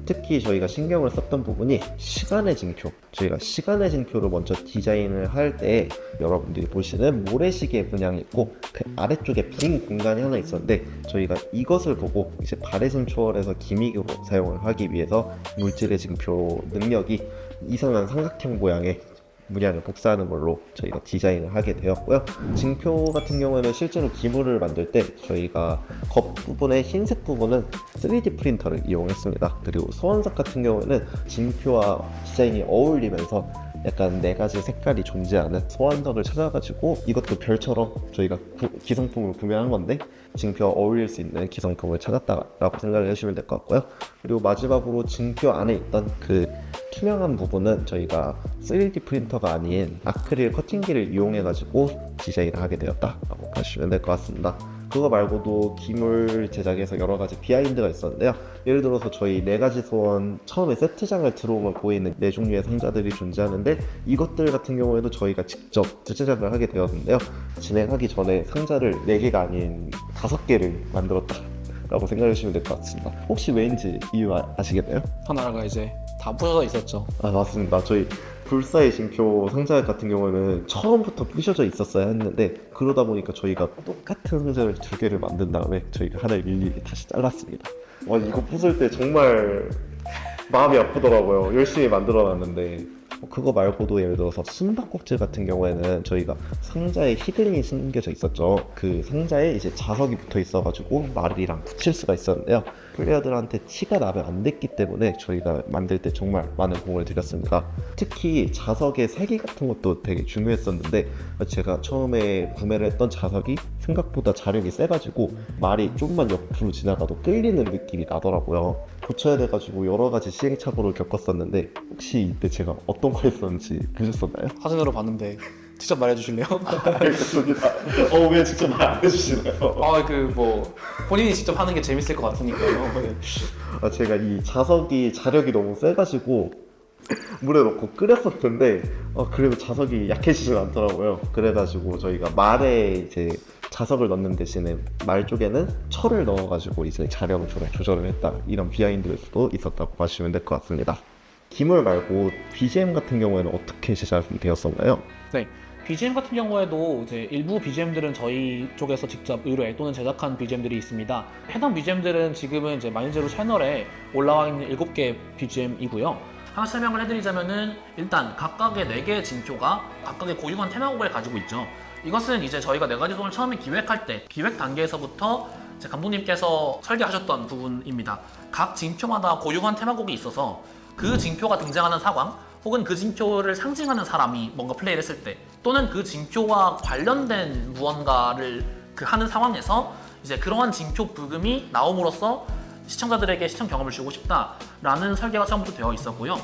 특히 저희가 신경을 썼던 부분이 시간의 징표. 저희가 시간의 징표를 먼저 디자인을 할 때 여러분들이 보시는 모래시계 분양이 있고 그 아래쪽에 빈 공간이 하나 있었는데, 저희가 이것을 보고 이제 바레즘 초월에서 기믹으로 사용을 하기 위해서 물질의 징표 능력이 이상한 삼각형 모양의 문양을 복사하는 걸로 저희가 디자인을 하게 되었고요. 징표 같은 경우에는 실제로 기물을 만들 때 저희가 겉부분의 흰색 부분은 3D 프린터를 이용했습니다. 그리고 소환석 같은 경우에는 징표와 디자인이 어울리면서 약간 4가지 색깔이 존재하는 소환석을 찾아가지고 이것도 별처럼 저희가 기성품을 구매한 건데 징표와 어울릴 수 있는 기성품을 찾았다라고 생각을 해주시면 될 것 같고요. 그리고 마지막으로 징표 안에 있던 그 투명한 부분은 저희가 3D 프린터가 아닌 아크릴 커팅기를 이용해가지고 디자인을 하게 되었다라고 보시면 될 것 같습니다. 그거 말고도 기물 제작에서 여러 가지 비하인드가 있었는데요. 예를 들어서 저희 4가지 소원 처음에 세트장을 들어오면 보이는 4종류의 상자들이 존재하는데, 이것들 같은 경우에도 저희가 직접 제작을 하게 되었는데요. 진행하기 전에 상자를 4개가 아닌 5개를 만들었다 라고 생각해 주시면 될 것 같습니다. 혹시 왜인지 이유 아시겠나요? 하나가 이제 다 부서져 있었죠. 맞습니다. 저희 불사의 징표 상자 같은 경우는 처음부터 부셔져 있었어야 했는데, 그러다 보니까 저희가 똑같은 상자를 2개를 만든 다음에 저희가 하나를 일일이 다시 잘랐습니다. 이거 부술 때 정말 마음이 아프더라고요. 열심히 만들어놨는데. 그거 말고도 예를 들어서 숨바꼭질 같은 경우에는 저희가 상자에 히든이 숨겨져 있었죠. 그 상자에 이제 자석이 붙어 있어가지고 마를이랑 붙일 수가 있었는데요. 플레이어들한테 티가 나면 안 됐기 때문에 저희가 만들 때 정말 많은 공을 들였습니다. 특히 자석의 색이 같은 것도 되게 중요했었는데, 제가 처음에 구매를 했던 자석이 생각보다 자력이 세가지고 말이 좀만 옆으로 지나가도 끌리는 느낌이 나더라고요. 고쳐야 돼가지고 여러 가지 시행착오를 겪었었는데 혹시 이때 제가 어떤 거 했었는지 보셨었나요? 사진으로 봤는데 직접 말해주실래요? 알겠습니다. 왜 직접 말 안 해주시나요? 본인이 직접 하는 게 재밌을 것 같으니까요. 네. 제가 이 자석이 자력이 너무 세가지고 물에 넣고 끓였었는데 그래도 자석이 약해지진 않더라고요. 그래가지고 저희가 말에 이제 자석을 넣는 대신에 말 쪽에는 철을 넣어가지고 이제 자력을 조절을 했다, 이런 비하인드가 또 있었다고 봐주시면 될 것 같습니다. 기물 말고 BGM 같은 경우에는 어떻게 제작이 되었었나요? 네. BGM 같은 경우에도 이제 일부 BGM들은 저희 쪽에서 직접 의뢰 또는 제작한 BGM들이 있습니다. 해당 BGM들은 지금은 이제 마인제로 채널에 올라와 있는 7개 BGM이고요. 하나 설명을 해드리자면은 일단 각각의 4개의 징표가 각각의 고유한 테마곡을 가지고 있죠. 이것은 이제 저희가 4가지 송을 처음에 기획할 때 기획 단계에서부터 이제 감독님께서 설계하셨던 부분입니다. 각 징표마다 고유한 테마곡이 있어서 그 징표가 등장하는 상황 혹은 그 징표를 상징하는 사람이 뭔가 플레이를 했을 때 또는 그 징표와 관련된 무언가를 하는 상황에서 이제 그러한 징표 부금이 나옴으로써 시청자들에게 시청 경험을 주고 싶다라는 설계가 처음부터 되어 있었고요.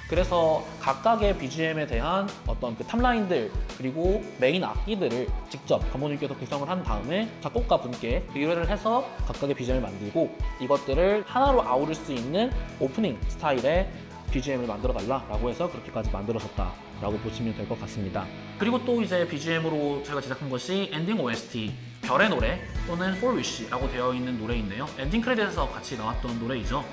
그래서 각각의 BGM에 대한 어떤 그 탑라인들 그리고 메인 악기들을 직접 감독님께서 구성을 한 다음에 작곡가 분께 의뢰를 해서 각각의 BGM을 만들고 이것들을 하나로 아우를 수 있는 오프닝 스타일의 BGM을 만들어 달라라고 해서 그렇게까지 만들어졌다라고 보시면 될 것 같습니다. 그리고 또 이제 BGM으로 저희가 제작한 것이 엔딩 OST 별의 노래 또는 For Wish라고 되어 있는 노래인데요. 엔딩 크레딧에서 같이 나왔던 노래이죠.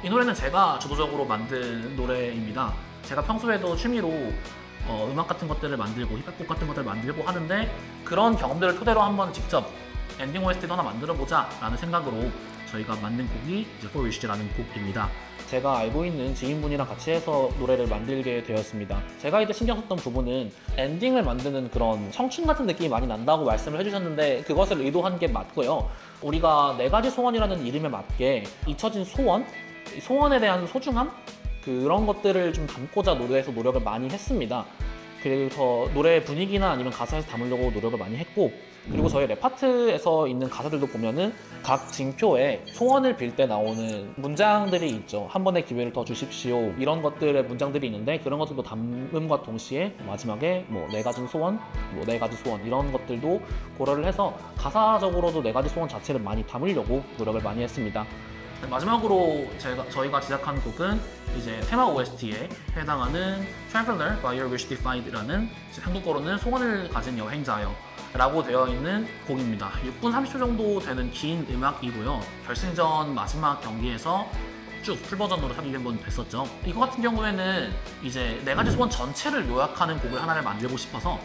이 노래는 제가 주도적으로 만든 노래입니다. 제가 평소에도 취미로 음악 같은 것들을 만들고 힙합곡 같은 것들을 만들고 하는데 그런 경험들을 토대로 한번 직접 엔딩 OST도 하나 만들어보자 라는 생각으로 저희가 만든 곡이 이제 For Wish라는 곡입니다. 제가 알고 있는 지인분이랑 같이 해서 노래를 만들게 되었습니다. 제가 이제 신경 썼던 부분은 엔딩을 만드는 그런 청춘 같은 느낌이 많이 난다고 말씀을 해주셨는데 그것을 의도한 게 맞고요. 우리가 4가지 소원이라는 이름에 맞게 잊혀진 소원에 대한 소중함? 그런 것들을 좀 담고자 노래에서 노력을 많이 했습니다. 그래서 노래 분위기나 아니면 가사에서 담으려고 노력을 많이 했고 그리고 저희 랩 파트에서 있는 가사들도 보면은 각 징표에 소원을 빌 때 나오는 문장들이 있죠. 한 번의 기회를 더 주십시오. 이런 것들의 문장들이 있는데 그런 것들도 담음과 동시에 마지막에 네 가지 소원, 네 가지 소원 이런 것들도 고려를 해서 가사적으로도 4가지 소원 자체를 많이 담으려고 노력을 많이 했습니다. 마지막으로 저희가 제작한 곡은 이제 테마 OST에 해당하는 Traveler by Your Wish Defied라는 한국어로는 소원을 가진 여행자여 라고 되어 있는 곡입니다. 6분 30초 정도 되는 긴 음악이고요. 결승전 마지막 경기에서 쭉 풀버전으로 삽입이 한번 됐었죠. 이거 같은 경우에는 이제 4가지 소원 전체를 요약하는 곡을 하나를 만들고 싶어서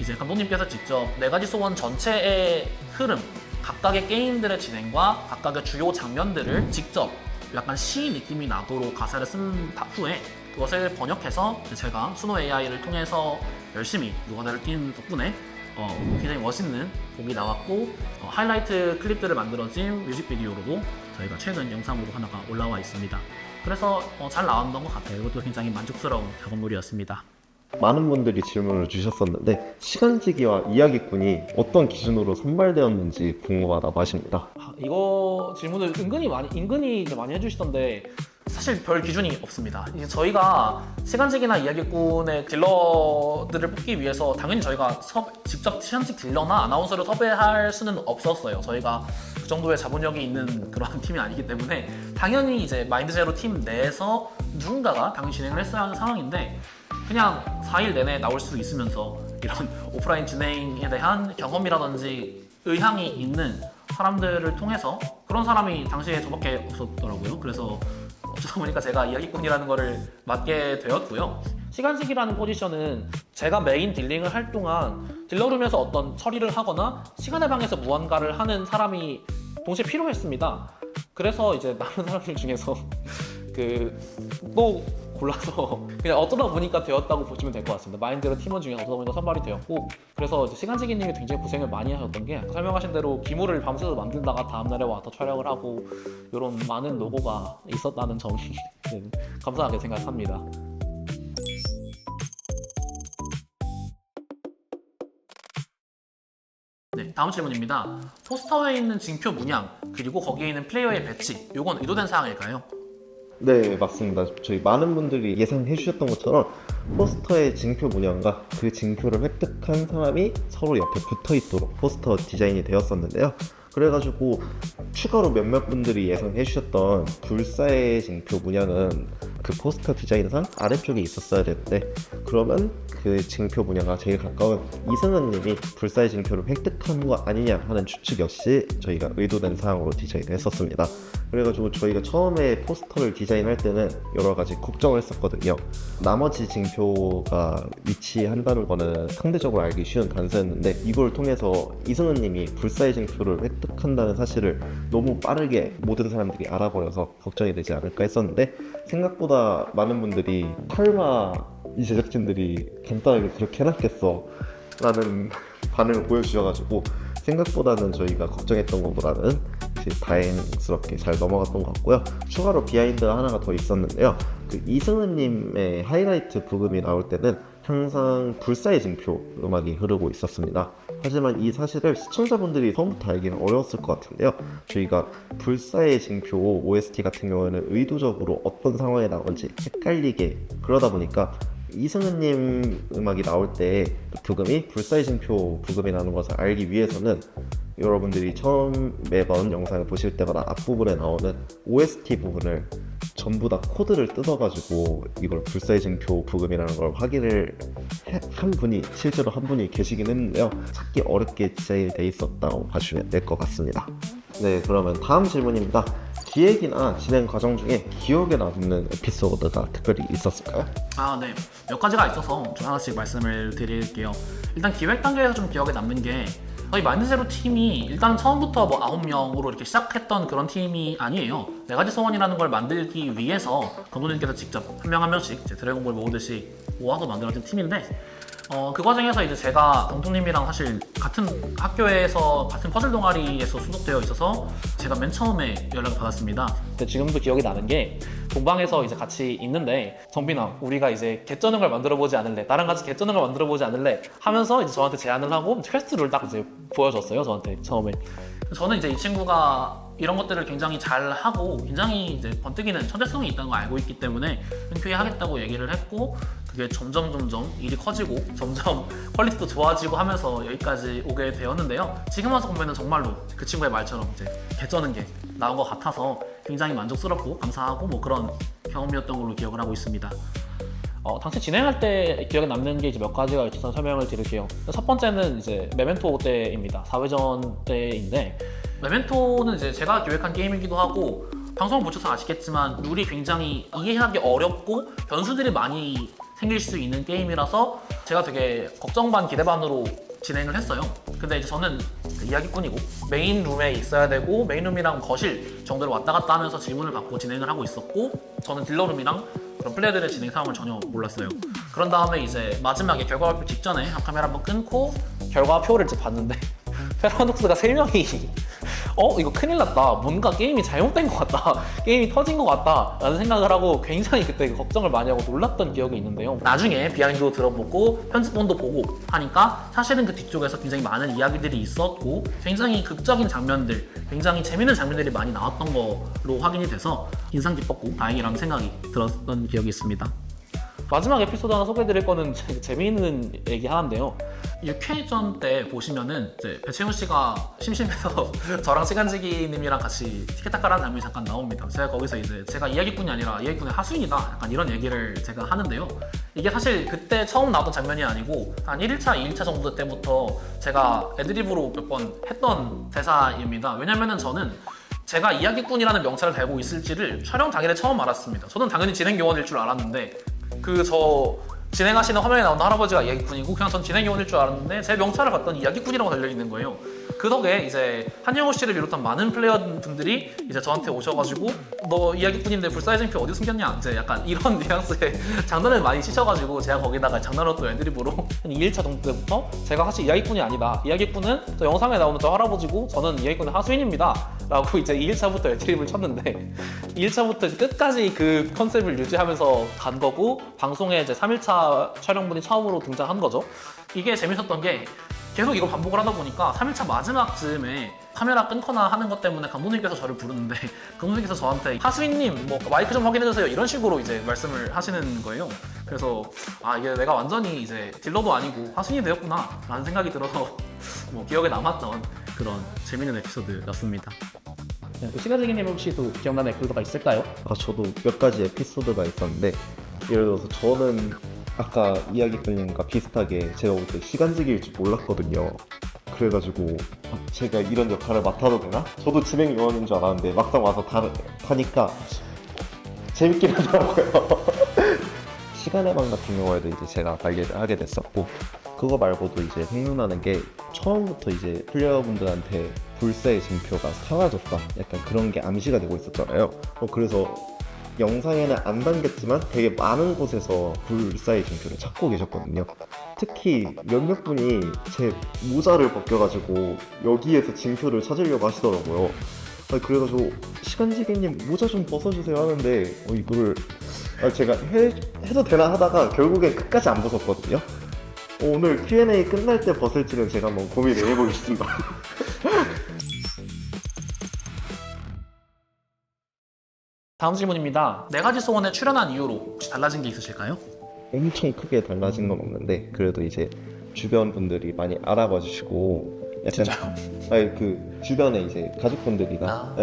이제 감독님께서 직접 4가지 소원 전체의 흐름 각각의 게임들의 진행과 각각의 주요 장면들을 직접 약간 시 느낌이 나도록 가사를 쓴 후에 그것을 번역해서 제가 수노 AI를 통해서 열심히 노가다를 띈 덕분에 굉장히 멋있는 곡이 나왔고 하이라이트 클립들을 만들어진 뮤직비디오로도 저희가 최근 영상으로 하나가 올라와 있습니다. 그래서 잘 나왔던 것 같아요. 이것도 굉장히 만족스러운 작업물이었습니다. 많은 분들이 질문을 주셨었는데 시간지기와 이야기꾼이 어떤 기준으로 선발되었는지 궁금하다고 하십니다. 이거 질문을 은근히 많이 해주시던데 사실 별 기준이 없습니다. 이제 저희가 시간직이나 이야기꾼의 딜러들을 뽑기 위해서 당연히 저희가 직접 시간직 딜러나 아나운서를 섭외할 수는 없었어요. 저희가 그 정도의 자본력이 있는 그런 팀이 아니기 때문에 당연히 이제 마인드제로 팀 내에서 누군가가 당연히 진행을 했어야 하는 상황인데 그냥 4일 내내 나올 수 있으면서 이런 오프라인 진행에 대한 경험이라든지 의향이 있는 사람들을 통해서 그런 사람이 당시에 저밖에 없었더라고요. 그래서 어쩌다 보니까 제가 이야기꾼이라는 거를 맡게 되었고요. 시간직이라는 포지션은 제가 메인 딜링을 할 동안 딜러룸에서 어떤 처리를 하거나 시간의 방에서 무언가를 하는 사람이 동시에 필요했습니다. 그래서 이제 많은 사람들 중에서 또 골라서 그냥 어쩌다 보니까 되었다고 보시면 될 것 같습니다. 마인드로 팀원 중에 어쩌다 보니까 선발이 되었고 그래서 이제 시간지기님이 굉장히 고생을 많이 하셨던 게 설명하신 대로 기물을 밤새서 만들다가 다음날에 와서 촬영을 하고 이런 많은 노고가 있었다는 점 감사하게 생각합니다. 네, 다음 질문입니다. 포스터에 있는 징표 문양 그리고 거기에 있는 플레이어의 배치 이건 의도된 사항일까요? 네, 맞습니다. 저희 많은 분들이 예상해 주셨던 것처럼 포스터의 징표 문양과 그 징표를 획득한 사람이 서로 옆에 붙어 있도록 포스터 디자인이 되었었는데요. 그래가지고 추가로 몇몇 분들이 예상해 주셨던 불사의 징표 문양은 그 포스터 디자인상 아래쪽에 있었어야 되는데, 그러면 그 징표 문양과 제일 가까운 이승은 님이 불사의 징표를 획득한 거 아니냐 하는 추측 역시 저희가 의도된 사항으로 디자인을 했었습니다. 그래가지고 저희가 처음에 포스터를 디자인할 때는 여러 가지 걱정을 했었거든요. 나머지 징표가 위치한다는 거는 상대적으로 알기 쉬운 단서였는데, 이걸 통해서 이승은 님이 불사의 징표를 획득한다는 사실을 너무 빠르게 모든 사람들이 알아버려서 걱정이 되지 않을까 했었는데, 생각보다 많은 분들이 설마 이 제작진들이 간단하게 그렇게 해놨겠어 라는 반응을 보여주셔가지고 생각보다는 저희가 걱정했던 것보다는 다행스럽게 잘 넘어갔던 것 같고요. 추가로 비하인드가 하나가 더 있었는데요. 그 이승은님의 하이라이트 부금이 나올 때는 항상 불사의 징표 음악이 흐르고 있었습니다. 하지만 이 사실을 시청자분들이 처음부터 알기는 어려웠을 것 같은데요. 저희가 불사의 징표 OST 같은 경우에는 의도적으로 어떤 상황에 나오는지 헷갈리게 그러다 보니까 이승은님 음악이 나올 때 부금이 불사의 징표 부금이 나는 것을 알기 위해서는 여러분들이 처음 매번 영상을 보실 때마다 앞부분에 나오는 OST 부분을 전부 다 코드를 뜯어가지고 이걸 불사의 징표 부금이라는 걸 확인을 한 분이 실제로 한 분이 계시긴 했는데요. 찾기 어렵게 디자인이 돼 있었다고 봐주면 될 것 같습니다. 네, 그러면 다음 질문입니다. 기획이나 진행 과정 중에 기억에 남는 에피소드가 특별히 있었을까요? 네. 몇 가지가 있어서 좀 하나씩 말씀을 드릴게요. 일단 기획 단계에서 좀 기억에 남는 게, 저희 마인드제로 팀이 일단 처음부터 9명으로 이렇게 시작했던 그런 팀이 아니에요. 4가지 소원이라는 걸 만들기 위해서 감독님께서 직접 한 명 한 명씩 드래곤볼 모으듯이 모아서 만들어진 팀인데, 그 과정에서 이제 제가 감독님이랑 사실 같은 학교에서 같은 퍼즐 동아리에서 소속되어 있어서 제가 맨 처음에 연락을 받았습니다. 근데 지금도 기억이 나는 게, 동방에서 이제 같이 있는데 정빈아, 우리가 이제 개쩌는 걸 만들어 보지 않을래? 나랑 같이 개쩌는 걸 만들어 보지 않을래? 하면서 이제 저한테 제안을 하고 퀘스트를 딱 이제 보여줬어요, 저한테 처음에. 저는 이제 이 친구가 이런 것들을 굉장히 잘 하고 굉장히 이제 번뜩이는 천재성이 있다는 걸 알고 있기 때문에 흔쾌히 하겠다고 얘기를 했고, 그게 점점 일이 커지고 점점 퀄리티도 좋아지고 하면서 여기까지 오게 되었는데요. 지금 와서 보면은 정말로 그 친구의 말처럼 이제 개쩌는 게 나온 것 같아서 굉장히 만족스럽고 감사하고 그런 경험이었던 걸로 기억을 하고 있습니다. 당시 진행할 때 기억에 남는 게 이제 몇 가지가 있어서 설명을 드릴게요. 첫 번째는 이제 메멘토 때입니다. 4회전 때인데, 메멘토는 이제 제가 기획한 게임이기도 하고, 방송을 보셔서 아시겠지만 룰이 굉장히 이해하기 어렵고 변수들이 많이 생길 수 있는 게임이라서 제가 되게 걱정 반 기대 반으로 진행을 했어요. 근데 이제 저는 이야기꾼이고 메인 룸에 있어야 되고, 메인 룸이랑 거실 정도를 왔다 갔다 하면서 질문을 받고 진행을 하고 있었고, 저는 딜러 룸이랑 그런 플레이들의 진행 상황을 전혀 몰랐어요. 그런 다음에 이제 마지막에 결과 발표 직전에 카메라 한번 끊고 결과표를 이제 봤는데 패러독스가 3명이 이거 큰일 났다, 뭔가 게임이 잘못된 것 같다, 게임이 터진 것 같다 라는 생각을 하고 굉장히 그때 걱정을 많이 하고 놀랐던 기억이 있는데요. 나중에 비하인드도 들어보고 편집본도 보고 하니까 사실은 그 뒤쪽에서 굉장히 많은 이야기들이 있었고, 굉장히 극적인 장면들, 굉장히 재밌는 장면들이 많이 나왔던 걸로 확인이 돼서 인상 깊었고 다행이라는 생각이 들었던 기억이 있습니다. 마지막 에피소드 하나 소개해드릴 거는 재미있는 얘기 하나인데요. 6회전 때 보시면은 이제 배채훈 씨가 심심해서 저랑 시간지기님이랑 같이 티켓타카라는 장면이 잠깐 나옵니다. 제가 거기서 이제 제가 이야기꾼이 아니라 이야기꾼의 하수인이다, 약간 이런 얘기를 제가 하는데요. 이게 사실 그때 처음 나왔던 장면이 아니고 한 1일차, 2일차 정도 때부터 제가 애드리브로 몇 번 했던 대사입니다. 왜냐면은 저는 제가 이야기꾼이라는 명찰을 달고 있을지를 촬영 당일에 처음 알았습니다. 저는 당연히 진행요원일 줄 알았는데, 저 진행하시는 화면에 나오는 할아버지가 이야기꾼이고 그냥 전 진행요원일 줄 알았는데 제 명찰을 봤더니 이야기꾼이라고 달려있는 거예요. 그 덕에 이제 한영호 씨를 비롯한 많은 플레이어분들이 이제 저한테 오셔가지고 너 이야기꾼인데 불사의 징표 어디 숨겼냐, 이제 약간 이런 뉘앙스의 장난을 많이 치셔가지고 제가 거기다가 장난으로 또 애드리브로 한 2일차 정도 때부터 제가 사실 이야기꾼이 아니다, 이야기꾼은 저 영상에 나오는 저 할아버지고 저는 이야기꾼의 하수인입니다 라고 이제 2일차부터 애드리브를 쳤는데, 2일차부터 끝까지 그 컨셉을 유지하면서 간 거고, 방송에 이제 3일차 촬영분이 처음으로 등장한 거죠. 이게 재밌었던 게 계속 이걸 반복을 하다 보니까 3일차 마지막쯤에 카메라 끊거나 하는 것 때문에 감독님께서 저를 부르는데 감독님께서 저한테 하수인님 뭐 마이크 좀 확인해주세요 이런 식으로 이제 말씀을 하시는 거예요. 그래서 아 이게 내가 완전히 이제 딜러도 아니고 하수인이 되었구나 라는 생각이 들어서 뭐 기억에 남았던 그런 재밌는 에피소드였습니다. 시가지기님 혹시 또 기억나는 에피소드가 있을까요? 저도 몇 가지 에피소드가 있었는데 예를 들어서 저는 아까 이야기꾼님과 비슷하게 제가 올 때 시간직일 줄 몰랐거든요. 그래가지고 제가 이런 역할을 맡아도 되나? 저도 진행 요원인 줄 알았는데 막상 와서 하니까 재밌긴 하더라고요. 시간의 방 같은 경우에도 이제 제가 발견을 하게 됐었고 그거 말고도 이제 생각나는 게 처음부터 이제 플레이어분들한테 불사의 징표가 사라졌다 약간 그런 게 암시가 되고 있었잖아요. 그래서 영상에는 안 담겼지만 되게 많은 곳에서 불사의 징표를 찾고 계셨거든요. 특히 몇몇 분이 제 모자를 벗겨가지고 여기에서 징표를 찾으려고 하시더라고요. 그래가지고 시간지기님 모자 좀 벗어주세요 하는데 이거를 제가 해도 되나 하다가 결국엔 끝까지 안 벗었거든요. 오늘 Q&A 끝날 때 벗을지는 제가 한번 고민을 해보겠습니다. 다음 질문입니다. 4가지 소원에 출연한 이후로 혹시 달라진 게 있으실까요? 엄청 크게 달라진 건 없는데 그래도 이제 주변 분들이 많이 알아봐 주시고 약간 그 주변에 이제 가족분들이나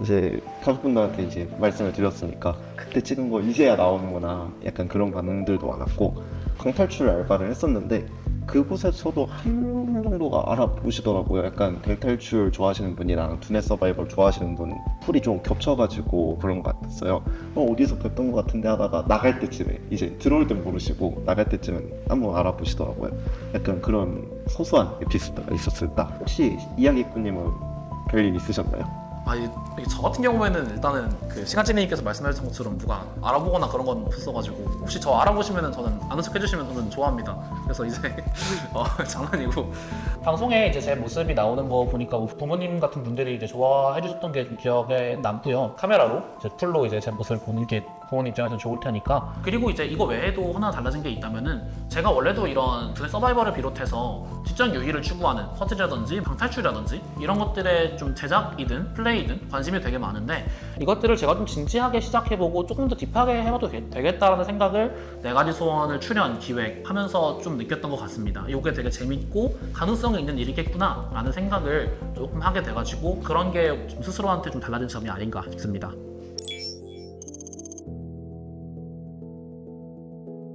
이제 가족분들한테 이제 말씀을 드렸으니까 그때 찍은 거 이제야 나오는구나 약간 그런 반응들도 많았고 방탈출 알바를 했었는데 그곳에서도 한 명 정도가 알아보시더라고요. 약간 대탈출 좋아하시는 분이랑 두뇌 서바이벌 좋아하시는 분 풀이 좀 겹쳐가지고 그런 것 같았어요. 어디서 뵀던 것 같은데 하다가 나갈 때쯤에 이제 들어올 땐 모르시고 나갈 때쯤엔 한번 알아보시더라고요. 약간 그런 소소한 에피소드가 있었습니다. 혹시 이야기꾼님은 별일 있으셨나요? 저 같은 경우에는 일단은 그 시간지님께서 말씀하신 것처럼 누가 알아보거나 그런 건 없었어가지고 혹시 저 알아보시면은 저는 아는 척 해주시면 저는 좋아합니다. 그래서 이제 장난이고 방송에 이제 제 모습이 나오는 거 보니까 부모님 같은 분들이 이제 좋아해 주셨던 게 좀 기억에 남고요. 카메라로 이제 풀로 이제 제 모습을 보는 게 부모님 입장에서는 좋을 테니까. 그리고 이제 이거 외에도 하나 달라진 게 있다면은 제가 원래도 이런 두뇌 서바이벌을 비롯해서 직장 유희를 추구하는 퍼즐이라든지 방탈출이라든지 이런 것들의 좀 제작이든 플레이든 관심이 되게 많은데 이것들을 제가 좀 진지하게 시작해보고 조금 더 딥하게 해봐도 되겠다라는 생각을 4가지 소원을 출연, 기획하면서 좀 느꼈던 것 같습니다. 이게 되게 재밌고 가능성이 있는 일이겠구나 라는 생각을 조금 하게 돼가지고 그런 게 좀 스스로한테 좀 달라진 점이 아닌가 싶습니다.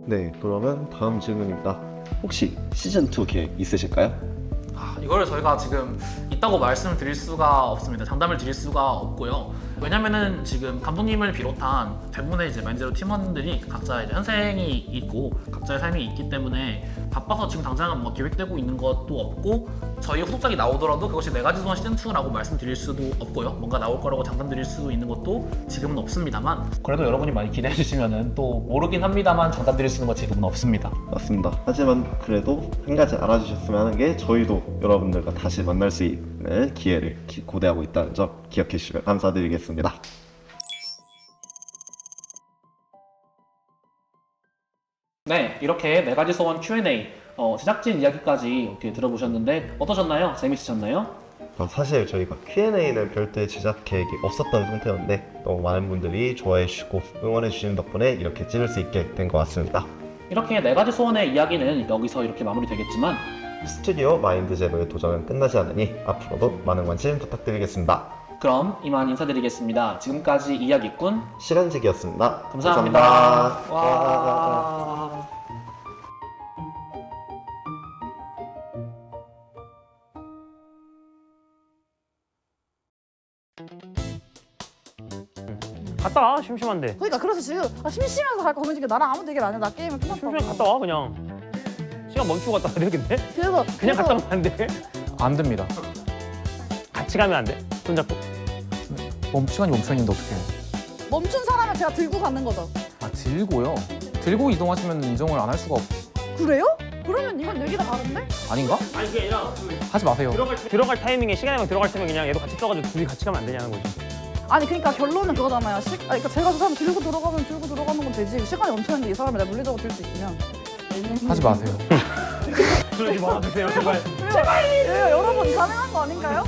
네, 그러면 다음 질문입니다. 혹시 시즌2 계획 있으실까요? 이걸 저희가 지금 있다고 말씀을 드릴 수가 없습니다. 장담을 드릴 수가 없고요. 왜냐면은 지금 감독님을 비롯한 대부분의 이제 마인드제로 팀원들이 각자 이제 현생이 있고 각자의 삶이 있기 때문에 바빠서 지금 당장은 뭐 기획되고 있는 것도 없고 저희 후속작이 나오더라도 그것이 4가지 소원 시즌2라고 말씀드릴 수도 없고요. 뭔가 나올 거라고 장담 드릴 수 있는 것도 지금은 없습니다만 그래도 여러분이 많이 기대해 주시면은 또 모르긴 합니다만 장담 드릴 수 있는 건 지금은 없습니다. 맞습니다. 하지만 그래도 한 가지 알아주셨으면 하는 게 저희도 여러분들과 다시 만날 수 있는 기회를 고대하고 있다는 점 기억해 주시면 감사드리겠습니다. 네, 이렇게 4가지 소원 Q&A 제작진 이야기까지 이렇게 들어보셨는데 어떠셨나요? 재밌으셨나요? 사실 저희가 Q&A는 별도의 제작 계획이 없었던 상태였는데 너무 많은 분들이 좋아해 주시고 응원해 주시는 덕분에 이렇게 찍을 수 있게 된 것 같습니다. 이렇게 4가지 소원의 이야기는 여기서 이렇게 마무리되겠지만 스튜디오 마인드 제로의 도전은 끝나지 않으니 앞으로도 많은 관심 부탁드리겠습니다. 그럼 이만 인사드리겠습니다. 지금까지 이야기꾼 시간직이었습니다. 감사합니다. 감사합니다. 와. 갔다 와, 심심한데. 그러니까 그래서 지금 심심해서 갈 거 고민 중에 나랑 아무도 얘기를 안 해. 나 게임을 끝났다고. 심심해 갔다 와 그냥. 시간 멈추고 갔다 와야 되겠네. 그냥 갔다 오면 안 돼? 안 됩니다. 같이 가면 안 돼? 손잡고. 시간이 멈춰 있는데 어떡해. 멈춘 사람을 제가 들고 가는 거죠. 들고요? 들고 이동하시면 인정을 안 할 수가 그래요? 그러면 이건 얘기가 다른데? 아닌가? 아니 그게 아니라 하지 마세요. 들어갈 타이밍에 시간이면 들어갈 때면 그냥 얘도 같이 써가지고 둘이 같이 가면 안 되냐는 거지. 아니 그러니까 결론은 그거잖아요. 그러니까 제가 저 사람 들고 들어가면 건 되지. 시간이 멈췄는데 이 사람을 내가 물리적으로 들 수 있으면. 하지 마세요. 그러지 말아주세요 제발. 제발! 여러분 가능한 거 아닌가요?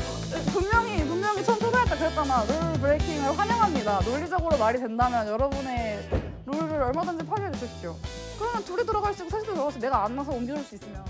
분명히 처음 초대할 때 그랬잖아. 룰 브레이킹을 환영합니다. 논리적으로 말이 된다면 여러분의 룰을 얼마든지 파괴해 주십시오. 그러면 둘이 들어갈 수 있고 셋이 들어갈 수 있고 내가 안 나서 옮겨줄 수 있으면